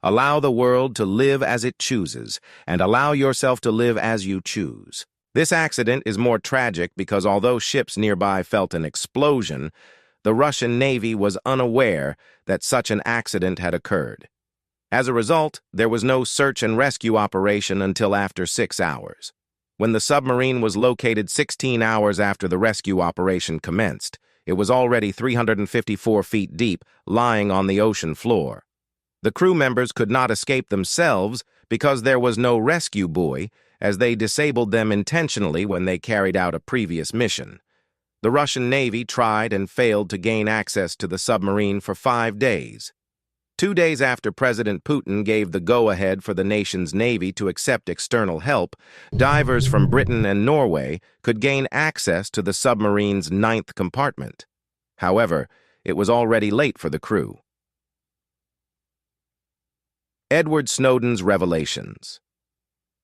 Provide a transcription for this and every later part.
Allow the world to live as it chooses, and allow yourself to live as you choose. This accident is more tragic because although ships nearby felt an explosion, the Russian Navy was unaware that such an accident had occurred. As a result, there was no search and rescue operation until after 6 hours. When the submarine was located 16 hours after the rescue operation commenced, it was already 354 feet deep, lying on the ocean floor. The crew members could not escape themselves because there was no rescue buoy, as they disabled them intentionally when they carried out a previous mission. The Russian Navy tried and failed to gain access to the submarine for 5 days. 2 days after President Putin gave the go-ahead for the nation's Navy to accept external help, divers from Britain and Norway could gain access to the submarine's 9th compartment. However, it was already late for the crew. Edward Snowden's revelations.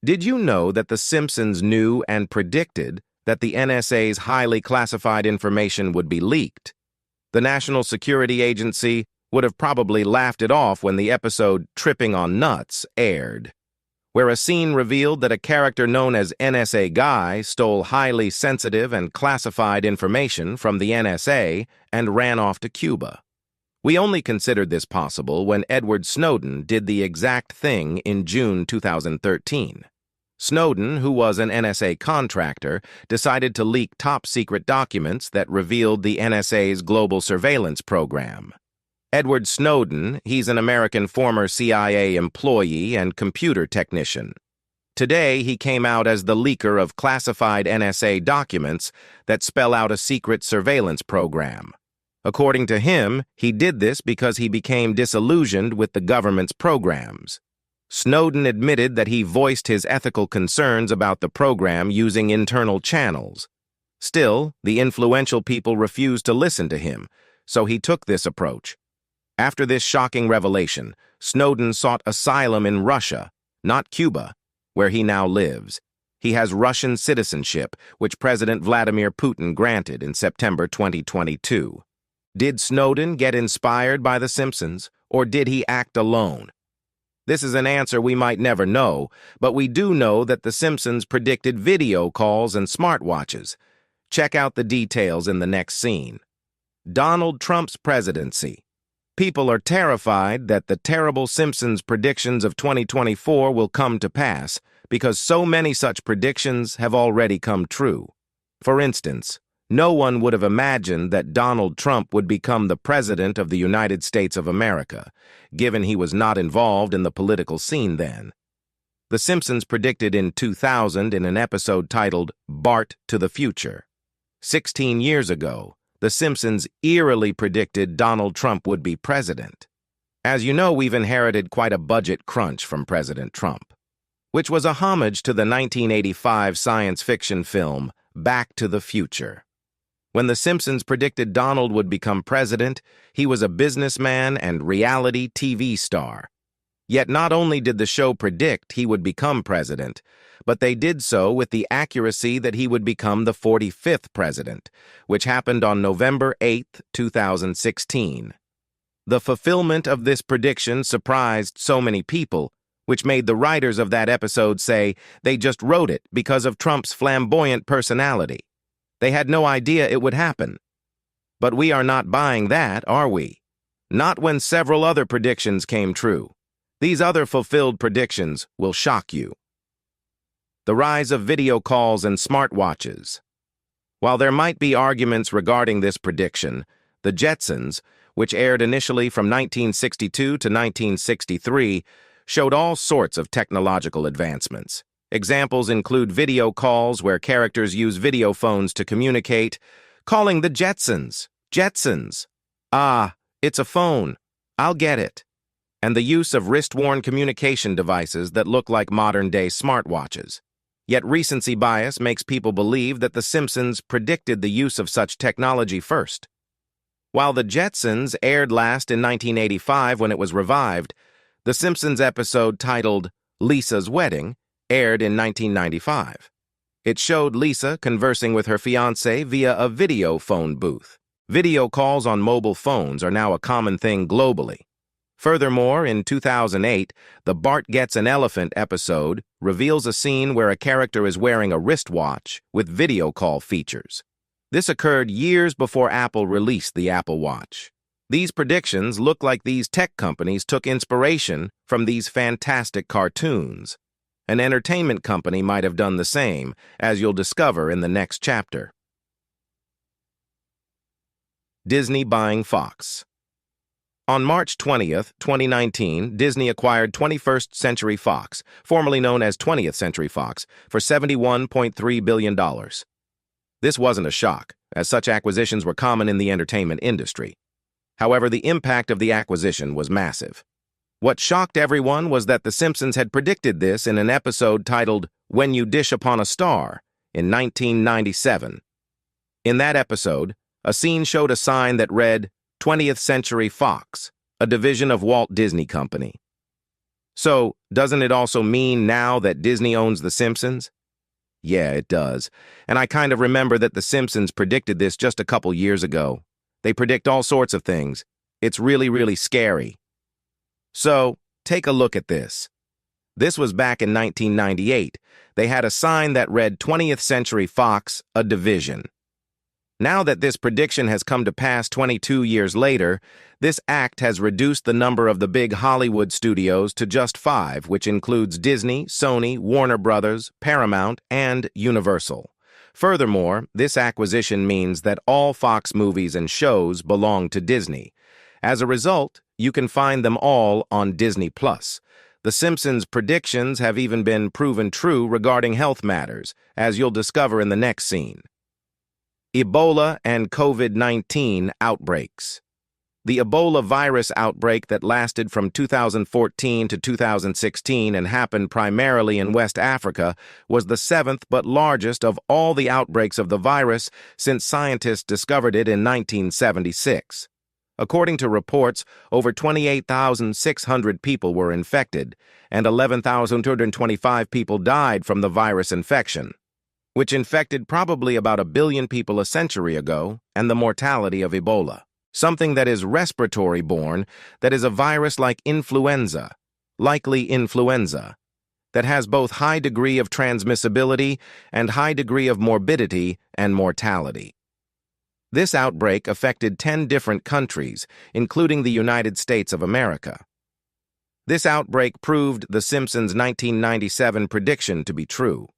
Did you know that the Simpsons knew and predicted that the NSA's highly classified information would be leaked? The National Security Agency would have probably laughed it off when the episode Tripping on Nuts aired, where a scene revealed that a character known as NSA Guy stole highly sensitive and classified information from the NSA and ran off to Cuba. We only considered this possible when Edward Snowden did the exact thing in June 2013. Snowden, who was an NSA contractor, decided to leak top-secret documents that revealed the NSA's global surveillance program. Edward Snowden, he's an American former CIA employee and computer technician. Today, he came out as the leaker of classified NSA documents that spell out a secret surveillance program. According to him, he did this because he became disillusioned with the government's programs. Snowden admitted that he voiced his ethical concerns about the program using internal channels. Still, the influential people refused to listen to him, so he took this approach. After this shocking revelation, Snowden sought asylum in Russia, not Cuba, where he now lives. He has Russian citizenship, which President Vladimir Putin granted in September 2022. Did Snowden get inspired by The Simpsons, or did he act alone? This is an answer we might never know, but we do know that The Simpsons predicted video calls and smartwatches. Check out the details in the next scene. Donald Trump's presidency. People are terrified that the terrible Simpsons predictions of 2024 will come to pass because so many such predictions have already come true. For instance, no one would have imagined that Donald Trump would become the President of the United States of America, given he was not involved in the political scene then. The Simpsons predicted in 2000 in an episode titled Bart to the Future. 16 years ago, The Simpsons eerily predicted Donald Trump would be president. As you know, we've inherited quite a budget crunch from President Trump, which was a homage to the 1985 science fiction film Back to the Future. When The Simpsons predicted Donald would become president, he was a businessman and reality TV star. Yet not only did the show predict he would become president, but they did so with the accuracy that he would become the 45th president, which happened on November 8, 2016. The fulfillment of this prediction surprised so many people, which made the writers of that episode say they just wrote it because of Trump's flamboyant personality. They had no idea it would happen. But we are not buying that, are we? Not when several other predictions came true. These other fulfilled predictions will shock you. The rise of video calls and smartwatches. While there might be arguments regarding this prediction, the Jetsons, which aired initially from 1962 to 1963, showed all sorts of technological advancements. Examples include video calls where characters use video phones to communicate, calling the Jetsons, Jetsons. Ah, it's a phone. I'll get it. And the use of wrist-worn communication devices that look like modern-day smartwatches. Yet recency bias makes people believe that The Simpsons predicted the use of such technology first. While The Jetsons aired last in 1985 when it was revived, The Simpsons episode titled Lisa's Wedding aired in 1995. It showed Lisa conversing with her fiancé via a video phone booth. Video calls on mobile phones are now a common thing globally. Furthermore, in 2008, the Bart Gets an Elephant episode reveals a scene where a character is wearing a wristwatch with video call features. This occurred years before Apple released the Apple Watch. These predictions look like these tech companies took inspiration from these fantastic cartoons. An entertainment company might have done the same, as you'll discover in the next chapter. Disney buying Fox. On March 20th, 2019, Disney acquired 21st Century Fox, formerly known as 20th Century Fox, for $71.3 billion. This wasn't a shock, as such acquisitions were common in the entertainment industry. However, the impact of the acquisition was massive. What shocked everyone was that The Simpsons had predicted this in an episode titled When You Dish Upon a Star in 1997. In that episode, a scene showed a sign that read, 20th Century Fox, a division of Walt Disney Company. So, doesn't it also mean now that Disney owns The Simpsons? Yeah, it does. And I kind of remember that The Simpsons predicted this just a couple years ago. They predict all sorts of things. It's really, really scary. So, take a look at this. This was back in 1998. They had a sign that read 20th Century Fox, a division. Now that this prediction has come to pass 22 years later, this act has reduced the number of the big Hollywood studios to just 5, which includes Disney, Sony, Warner Brothers, Paramount, and Universal. Furthermore, this acquisition means that all Fox movies and shows belong to Disney. As a result, you can find them all on Disney+. The Simpsons' predictions have even been proven true regarding health matters, as you'll discover in the next scene. Ebola and COVID-19 outbreaks. The Ebola virus outbreak that lasted from 2014 to 2016 and happened primarily in West Africa was the 7th but largest of all the outbreaks of the virus since scientists discovered it in 1976. According to reports, over 28,600 people were infected, and 11,225 people died from the virus infection, which infected probably about 1 billion people a century ago, and the mortality of Ebola, something that is respiratory-borne, that is a virus like influenza, likely influenza, that has both high degree of transmissibility and high degree of morbidity and mortality. This outbreak affected 10 different countries, including the United States of America. This outbreak proved The Simpsons' 1997 prediction to be true.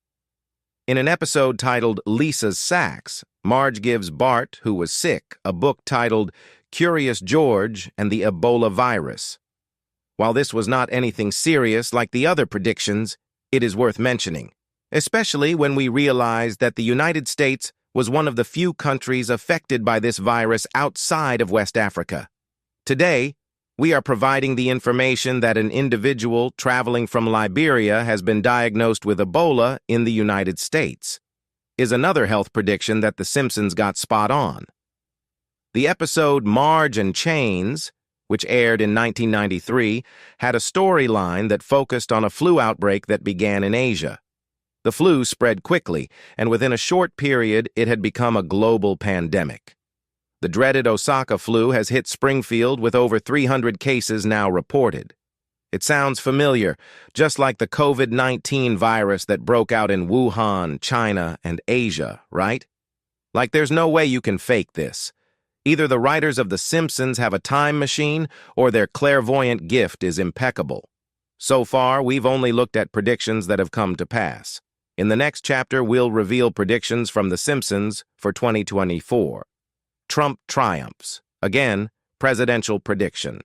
In an episode titled Lisa's Sacks, Marge gives Bart, who was sick, a book titled Curious George and the Ebola Virus. While this was not anything serious like the other predictions, it is worth mentioning, especially when we realize that the United States was one of the few countries affected by this virus outside of West Africa. Today, we are providing the information that an individual traveling from Liberia has been diagnosed with Ebola in the United States. Is another health prediction that The Simpsons got spot on. The episode Marge and Chains, which aired in 1993, had a storyline that focused on a flu outbreak that began in Asia. The flu spread quickly, and within a short period, it had become a global pandemic. The dreaded Osaka flu has hit Springfield with over 300 cases now reported. It sounds familiar, just like the COVID-19 virus that broke out in Wuhan, China, and Asia, right? Like there's no way you can fake this. Either the writers of The Simpsons have a time machine, or their clairvoyant gift is impeccable. So far, we've only looked at predictions that have come to pass. In the next chapter, we'll reveal predictions from The Simpsons for 2024. Trump triumphs. Again, presidential prediction.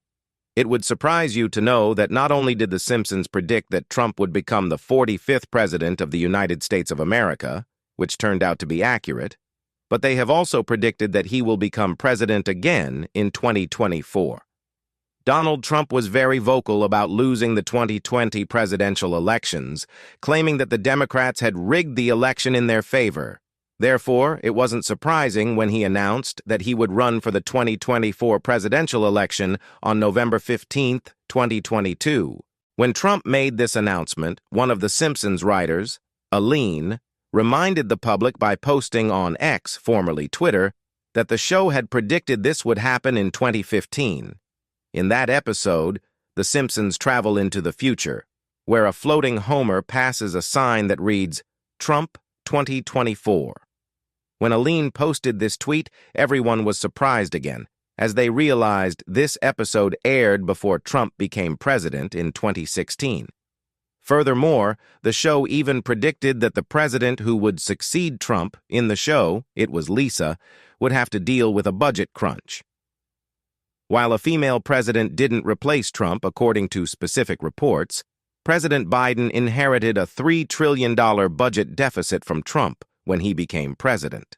It would surprise you to know that not only did The Simpsons predict that Trump would become the 45th president of the United States of America, which turned out to be accurate, but they have also predicted that he will become president again in 2024. Donald Trump was very vocal about losing the 2020 presidential elections, claiming that the Democrats had rigged the election in their favor. Therefore, it wasn't surprising when he announced that he would run for the 2024 presidential election on November 15, 2022. When Trump made this announcement, one of The Simpsons writers, Aline, reminded the public by posting on X, formerly Twitter, that the show had predicted this would happen in 2015. In that episode, the Simpsons travel into the future, where a floating Homer passes a sign that reads, Trump 2024. When Aline posted this tweet, everyone was surprised again, as they realized this episode aired before Trump became president in 2016. Furthermore, the show even predicted that the president who would succeed Trump in the show, it was Lisa, would have to deal with a budget crunch. While a female president didn't replace Trump, according to specific reports, President Biden inherited a $3 trillion budget deficit from Trump when he became president.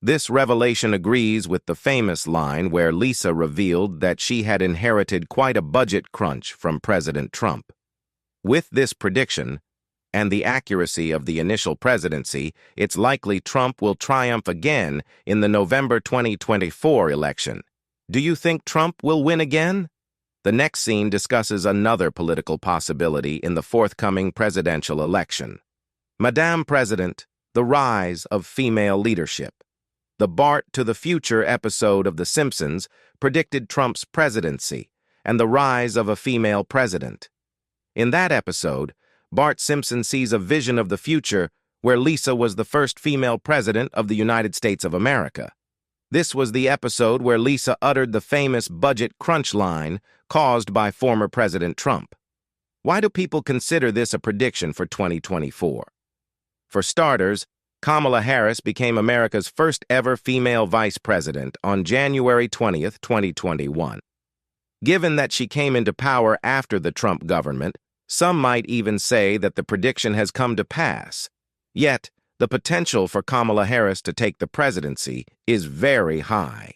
This revelation agrees with the famous line where Lisa revealed that she had inherited quite a budget crunch from President Trump. With this prediction, and the accuracy of the initial presidency, it's likely Trump will triumph again in the November 2024 election. Do you think Trump will win again? The next scene discusses another political possibility in the forthcoming presidential election. Madame President, the rise of female leadership. The Bart to the Future episode of The Simpsons predicted Trump's presidency and the rise of a female president. In that episode, Bart Simpson sees a vision of the future where Lisa was the first female president of the United States of America. This was the episode where Lisa uttered the famous budget crunch line caused by former President Trump. Why do people consider this a prediction for 2024? For starters, Kamala Harris became America's first ever female vice president on January 20th, 2021. Given that she came into power after the Trump government, some might even say that the prediction has come to pass. Yet, the potential for Kamala Harris to take the presidency is very high.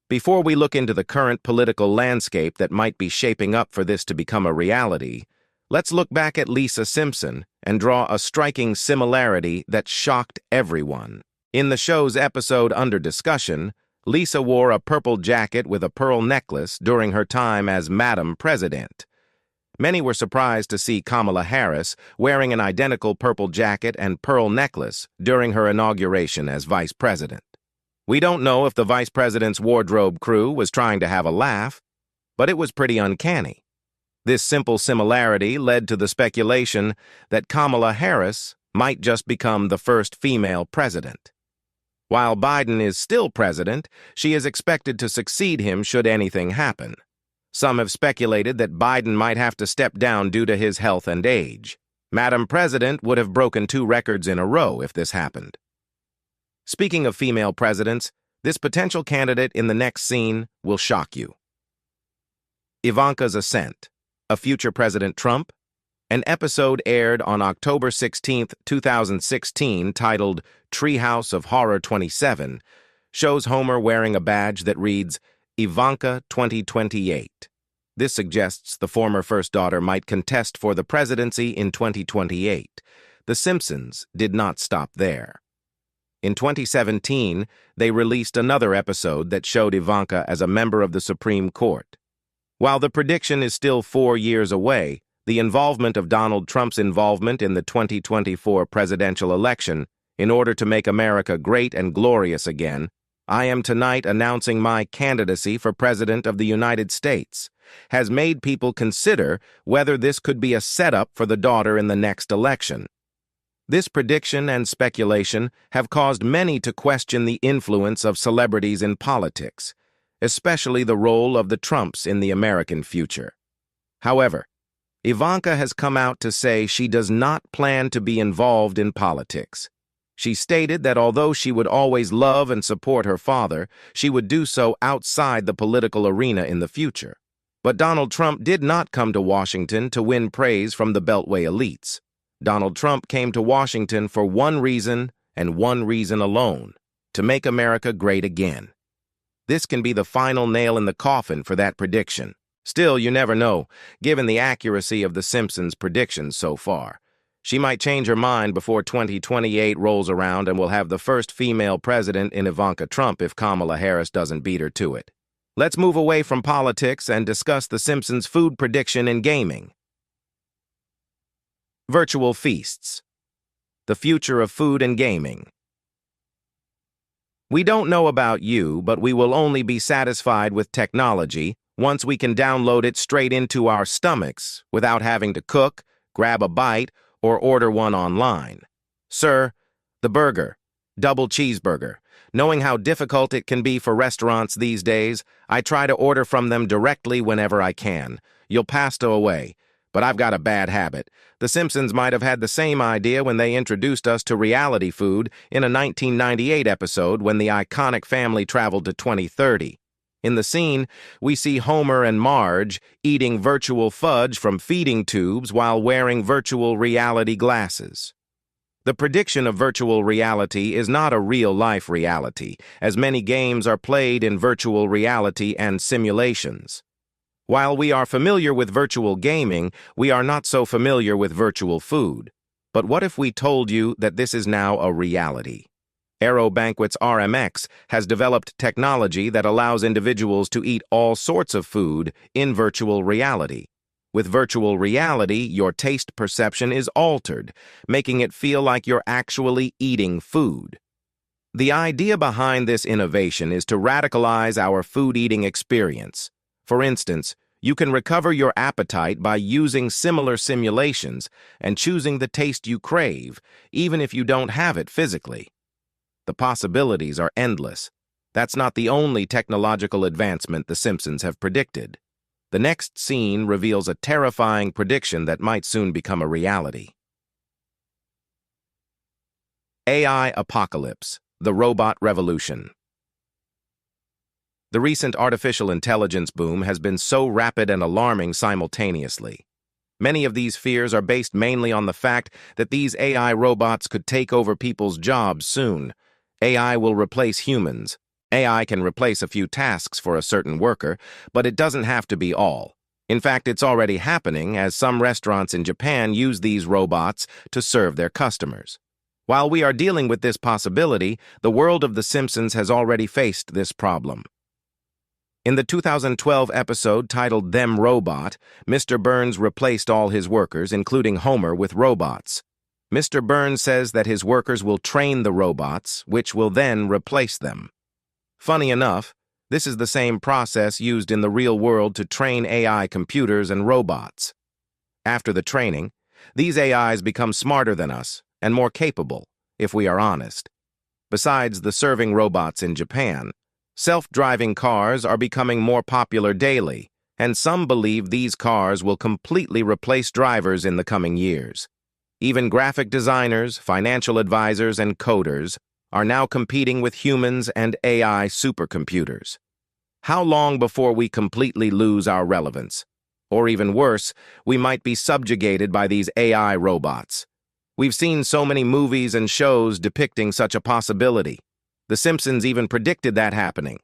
Before we look into the current political landscape that might be shaping up for this to become a reality, let's look back at Lisa Simpson and draw a striking similarity that shocked everyone. In the show's episode under discussion, Lisa wore a purple jacket with a pearl necklace during her time as Madam President. Many were surprised to see Kamala Harris wearing an identical purple jacket and pearl necklace during her inauguration as vice president. We don't know if the vice president's wardrobe crew was trying to have a laugh, but it was pretty uncanny. This simple similarity led to the speculation that Kamala Harris might just become the first female president. While Biden is still president, she is expected to succeed him should anything happen. Some have speculated that Biden might have to step down due to his health and age. Madam President would have broken 2 records in a row if this happened. Speaking of female presidents, this potential candidate in the next scene will shock you. Ivanka's Ascent, a future President Trump? An episode aired on October 16, 2016, titled Treehouse of Horror 27, shows Homer wearing a badge that reads, Ivanka 2028. This suggests the former first daughter might contest for the presidency in 2028. The Simpsons did not stop there. In 2017, they released another episode that showed Ivanka as a member of the Supreme Court. While the prediction is still 4 years away, the involvement of Donald Trump's involvement in the 2024 presidential election, in order to make America great and glorious again, I am tonight announcing my candidacy for President of the United States, has made people consider whether this could be a setup for the daughter in the next election. This prediction and speculation have caused many to question the influence of celebrities in politics, especially the role of the Trumps in the American future. However, Ivanka has come out to say she does not plan to be involved in politics. She stated that although she would always love and support her father, she would do so outside the political arena in the future. But Donald Trump did not come to Washington to win praise from the Beltway elites. Donald Trump came to Washington for one reason and one reason alone: to make America great again. This can be the final nail in the coffin for that prediction. Still, you never know, given the accuracy of The Simpsons' predictions so far. She might change her mind before 2028 rolls around and will have the first female president in Ivanka Trump if Kamala Harris doesn't beat her to it. Let's move away from politics and discuss The Simpsons' food prediction in gaming. Virtual feasts. The future of food and gaming. We don't know about you, but we will only be satisfied with technology once we can download it straight into our stomachs without having to cook, grab a bite, or order one online. Sir, the burger, double cheeseburger. Knowing how difficult it can be for restaurants these days, I try to order from them directly whenever I can. You'll pass away. But I've got a bad habit. The Simpsons might have had the same idea when they introduced us to reality food in a 1998 episode when the iconic family traveled to 2030. In the scene, we see Homer and Marge eating virtual fudge from feeding tubes while wearing virtual reality glasses. The prediction of virtual reality is not a real-life reality, as many games are played in virtual reality and simulations. While we are familiar with virtual gaming, we are not so familiar with virtual food. But what if we told you that this is now a reality? Aero Banquets RMX has developed technology that allows individuals to eat all sorts of food in virtual reality. With virtual reality, your taste perception is altered, making it feel like you're actually eating food. The idea behind this innovation is to radicalize our food-eating experience. For instance, you can recover your appetite by using similar simulations and choosing the taste you crave, even if you don't have it physically. The possibilities are endless. That's not the only technological advancement the Simpsons have predicted. The next scene reveals a terrifying prediction that might soon become a reality. AI Apocalypse, the Robot Revolution. The recent artificial intelligence boom has been so rapid and alarming simultaneously. Many of these fears are based mainly on the fact that these AI robots could take over people's jobs soon. AI will replace humans. AI can replace a few tasks for a certain worker, but it doesn't have to be all. In fact, it's already happening as some restaurants in Japan use these robots to serve their customers. While we are dealing with this possibility, the world of The Simpsons has already faced this problem. In the 2012 episode titled Them Robot, Mr. Burns replaced all his workers, including Homer, with robots. Mr. Burns says that his workers will train the robots, which will then replace them. Funny enough, this is the same process used in the real world to train AI computers and robots. After the training, these AIs become smarter than us and more capable, if we are honest. Besides the serving robots in Japan, self-driving cars are becoming more popular daily, and some believe these cars will completely replace drivers in the coming years. Even graphic designers, financial advisors, and coders are now competing with humans and AI supercomputers. How long before we completely lose our relevance? Or even worse, we might be subjugated by these AI robots. We've seen so many movies and shows depicting such a possibility. The Simpsons even predicted that happening.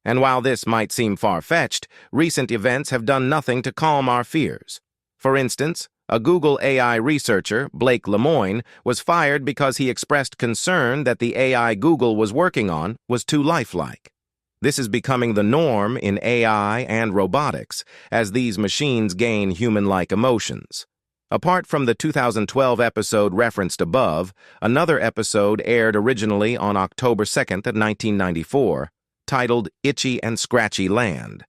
And while this might seem far-fetched, recent events have done nothing to calm our fears. For instance, a Google AI researcher, Blake Lemoine, was fired because he expressed concern that the AI Google was working on was too lifelike. This is becoming the norm in AI and robotics, as these machines gain human-like emotions. Apart from the 2012 episode referenced above, another episode aired originally on October 2nd of 1994, titled Itchy and Scratchy Land.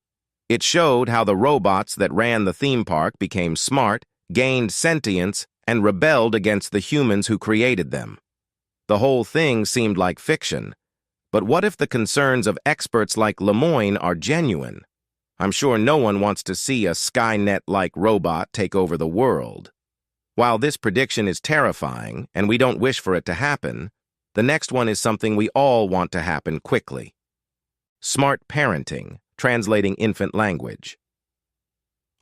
It showed how the robots that ran the theme park became smart, gained sentience, and rebelled against the humans who created them. The whole thing seemed like fiction. But what if the concerns of experts like Lemoine are genuine? I'm sure no one wants to see a Skynet-like robot take over the world. While this prediction is terrifying, and we don't wish for it to happen, the next one is something we all want to happen quickly. Smart parenting, translating infant language.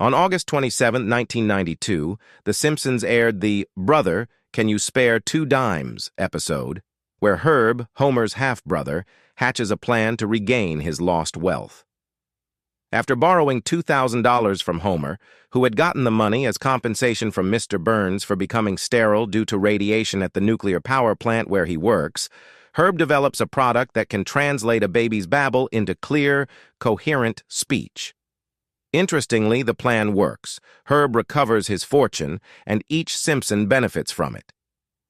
On August 27, 1992, The Simpsons aired the Brother, Can You Spare 2 Dimes episode, where Herb, Homer's half-brother, hatches a plan to regain his lost wealth. After borrowing $2,000 from Homer, who had gotten the money as compensation from Mr. Burns for becoming sterile due to radiation at the nuclear power plant where he works, Herb develops a product that can translate a baby's babble into clear, coherent speech. Interestingly, the plan works. Herb recovers his fortune, and each Simpson benefits from it.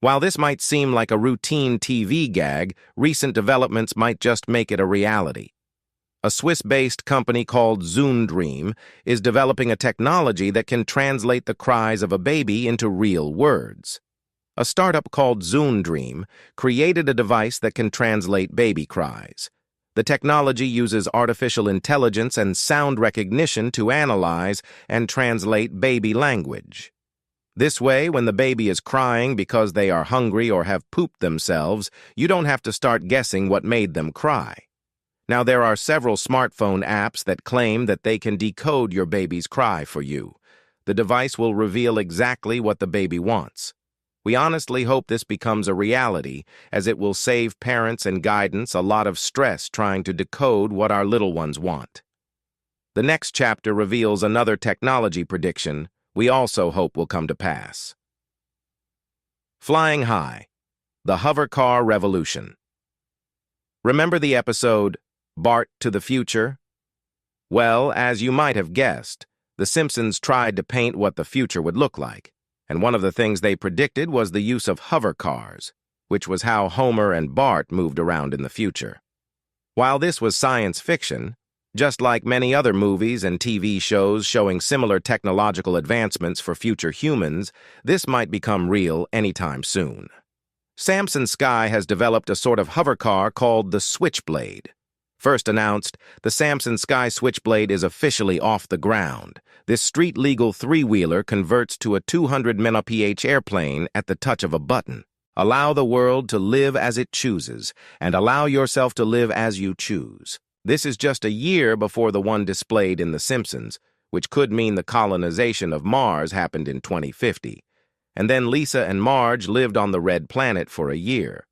While this might seem like a routine TV gag, recent developments might just make it a reality. A Swiss-based company called Dream is developing a technology that can translate the cries of a baby into real words. A startup called Dream created a device that can translate baby cries. The technology uses artificial intelligence and sound recognition to analyze and translate baby language. This way, when the baby is crying because they are hungry or have pooped themselves, you don't have to start guessing what made them cry. Now, there are several smartphone apps that claim that they can decode your baby's cry for you. The device will reveal exactly what the baby wants. We honestly hope this becomes a reality, as it will save parents and guidance a lot of stress trying to decode what our little ones want. The next chapter reveals another technology prediction we also hope will come to pass. Flying high, the hover car revolution. Remember the episode, Bart to the Future? Well, as you might have guessed, the Simpsons tried to paint what the future would look like, and one of the things they predicted was the use of hover cars, which was how Homer and Bart moved around in the future. While this was science fiction, just like many other movies and TV shows showing similar technological advancements for future humans, this might become real anytime soon. Samsung Sky has developed a sort of hover car called the Switchblade. First announced, the Samsung Sky Switchblade is officially off the ground. This street-legal three-wheeler converts to a 200 mph airplane at the touch of a button. Allow the world to live as it chooses, and allow yourself to live as you choose. This is just a year before the one displayed in The Simpsons, which could mean the colonization of Mars happened in 2050. And then Lisa and Marge lived on the red planet for a year.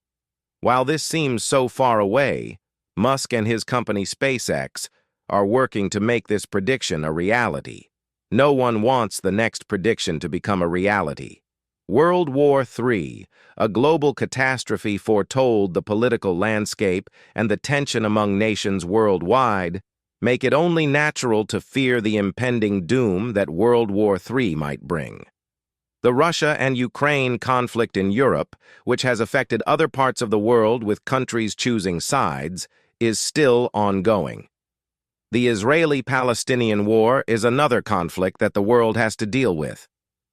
While this seems so far away, Musk and his company SpaceX are working to make this prediction a reality. No one wants the next prediction to become a reality. World War III, a global catastrophe foretold the political landscape and the tension among nations worldwide, make it only natural to fear the impending doom that World War III might bring. The Russia and Ukraine conflict in Europe, which has affected other parts of the world with countries choosing sides, is still ongoing. The Israeli-Palestinian war is another conflict that the world has to deal with.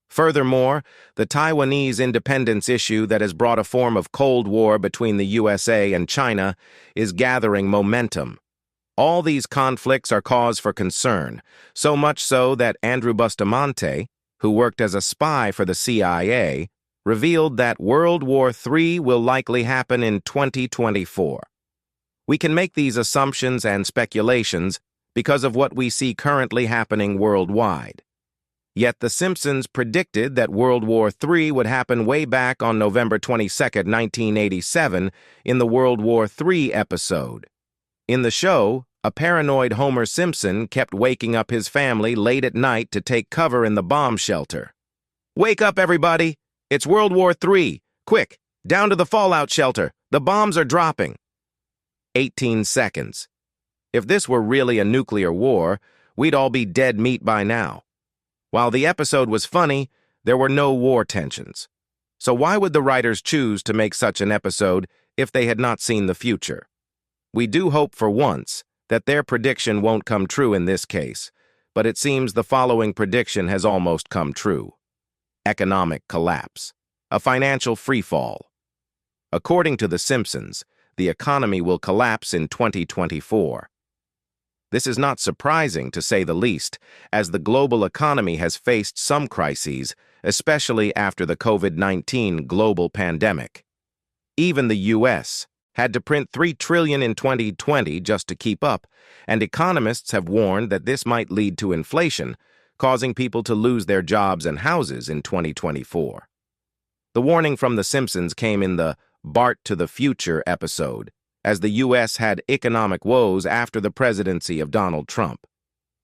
Furthermore, the Taiwanese independence issue that has brought a form of Cold War between the USA and China is gathering momentum. All these conflicts are cause for concern, so much so that Andrew Bustamante, who worked as a spy for the CIA, revealed that World War III will likely happen in 2024. We can make these assumptions and speculations because of what we see currently happening worldwide. Yet The Simpsons predicted that World War III would happen way back on November 22, 1987, in the World War III episode. In the show, a paranoid Homer Simpson kept waking up his family late at night to take cover in the bomb shelter. "Wake up, everybody! It's World War III! Quick, down to the fallout shelter! The bombs are dropping!" 18 seconds. If this were really a nuclear war, we'd all be dead meat by now. While the episode was funny, there were no war tensions. So why would the writers choose to make such an episode if they had not seen the future? We do hope for once that their prediction won't come true in this case, but it seems the following prediction has almost come true. Economic collapse. A financial freefall. According to The Simpsons, the economy will collapse in 2024. This is not surprising, to say the least, as the global economy has faced some crises, especially after the COVID-19 global pandemic. Even the U.S. had to print $3 trillion in 2020 just to keep up, and economists have warned that this might lead to inflation, causing people to lose their jobs and houses in 2024. The warning from The Simpsons came in the Bart to the Future episode, as the U.S. had economic woes after the presidency of Donald Trump.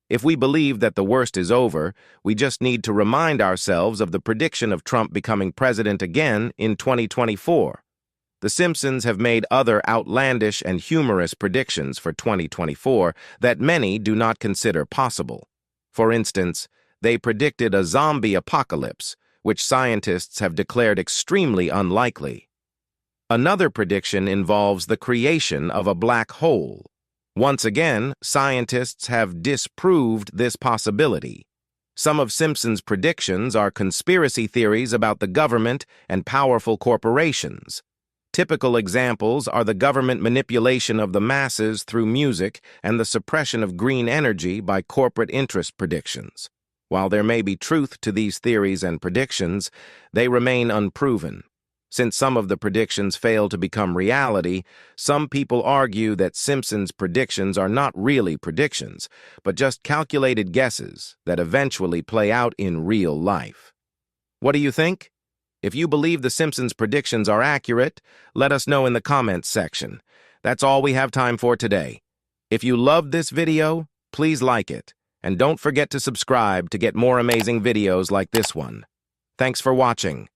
If we believe that the worst is over, we just need to remind ourselves of the prediction of Trump becoming president again in 2024. The Simpsons have made other outlandish and humorous predictions for 2024 that many do not consider possible. For instance, they predicted a zombie apocalypse, which scientists have declared extremely unlikely. Another prediction involves the creation of a black hole. Once again, scientists have disproved this possibility. Some of Simpsons' predictions are conspiracy theories about the government and powerful corporations. Typical examples are the government manipulation of the masses through music and the suppression of green energy by corporate interest predictions. While there may be truth to these theories and predictions, they remain unproven. Since some of the predictions fail to become reality, some people argue that Simpsons' predictions are not really predictions, but just calculated guesses that eventually play out in real life. What do you think? If you believe the Simpsons' predictions are accurate, let us know in the comments section. That's all we have time for today. If you loved this video, please like it, and don't forget to subscribe to get more amazing videos like this one. Thanks for watching.